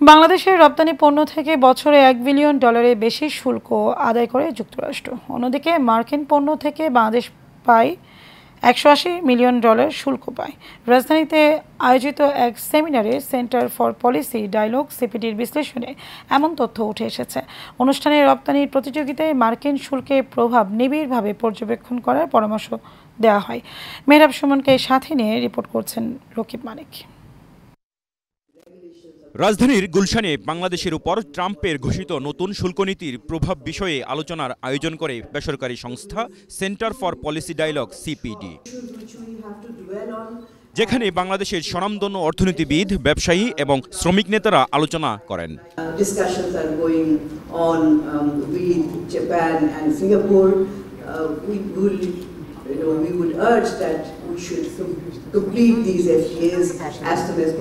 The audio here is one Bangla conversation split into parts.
বাংলাদেশের রপ্তানি পণ্য থেকে বছরে $1 বিলিয়ন বেশি শুল্ক আদায় করে যুক্তরাষ্ট্র। অন্যদিকে মার্কিন পণ্য থেকে বাংলাদেশ পায় $180 মিলিয়ন শুল্ক পায়। রাজধানীতে আয়োজিত এক সেমিনারে সেন্টার ফর পলিসি ডায়ালগ সিপিডির বিশ্লেষণে এমন তথ্য উঠে এসেছে। অনুষ্ঠানে রপ্তানির প্রতিযোগিতায় মার্কিন শুল্কের প্রভাব নিবিড়ভাবে পর্যবেক্ষণ করার পরামর্শ দেওয়া হয়। মেহরাব সুমনকে সাথে নিয়ে রিপোর্ট করছেন রকিব মানিক। রাজধানীর গুলশানে বাংলাদেশের উপর ট্রাম্পের ঘোষিত নতুন শুল্কনীতির প্রভাব বিষয়ে আলোচনার আয়োজন করে বেসরকারি সংস্থা centre for policy dialogue CPD, যেখানে বাংলাদেশের স্বনামধন্য অর্থনীতিবিদ, ব্যবসায়ী এবং শ্রমিক নেতারা আলোচনা করেন। We would urge that we should complete these FTAs as soon as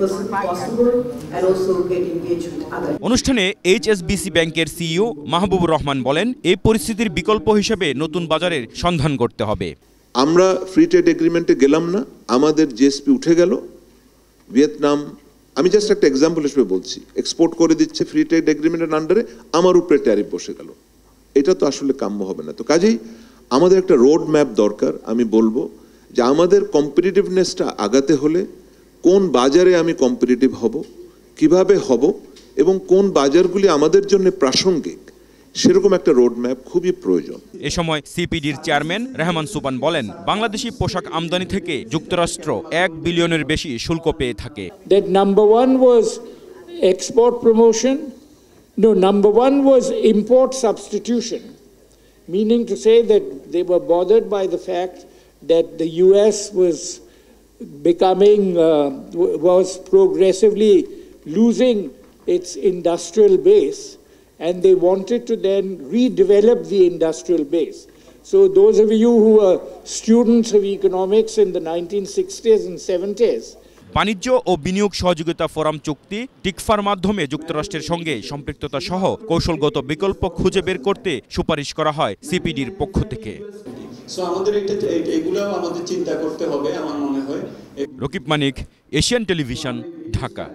possible and also get engaged with others. অনুষ্ঠানে HSBC ব্যাংকের সিইও মাহবুবুর রহমান বলেন, এই পরিস্থিতির বিকল্প হিসেবে নতুন বাজারের সন্ধান করতে হবে। আমরা ফ্রি ট্রেড এগ্রিমেন্টে গেলাম না, আমাদের জিএসপি উঠে গেল। ভিয়েতনাম, আমি জাস্ট একটা এক্সাম্পল হিসেবে বলছি, এক্সপোর্ট করে দিচ্ছে ফ্রি ট্রেড এগ্রিমেন্টের আন্ডারে, আমার উপরে ট্যারিফ বসে গেল। এটা তো আসলে কাম্য হবে না। তো কাজেই আমাদের একটা রোড ম্যাপ দরকার। আমি বলবো যে আমাদের কম্পিটিটিভনেসটা আগাতে হলে কোন বাজারে আমি কম্পিটিটিভ হব, কিভাবে হব এবং কোন বাজারগুলি আমাদের জন্য প্রাসঙ্গিক, সেরকম একটা রোড ম্যাপ খুবই প্রয়োজন। এ সময় সিপিডির চেয়ারম্যান রেহমান সুবান বলেন, বাংলাদেশি পোশাক আমদানি থেকে যুক্তরাষ্ট্র $1 বিলিয়নের বেশি শুল্ক পেয়ে থাকে। That number one was export promotion. No, number one was import substitution. Meaning to say that they were bothered by the fact that the US was progressively losing its industrial base, and they wanted to then redevelop the industrial base. So those of you who are students of economics in the 1960s and 70s, বাণিজ্য ও বিনিয়োগ সহযোগিতা ফোরাম চুক্তি টিকফার মাধ্যমে যুক্তরাষ্ট্রের সঙ্গে সম্পৃক্ততা সহ কৌশলগত বিকল্প খুঁজে বের করতে সুপারিশ করা হয় সিপিডির পক্ষ থেকে। আমাদের এগুলো আমাদের চিন্তা করতে হবে আমার মনে হয়। রকিব মানিক, এশিয়ান টেলিভিশন, ঢাকা।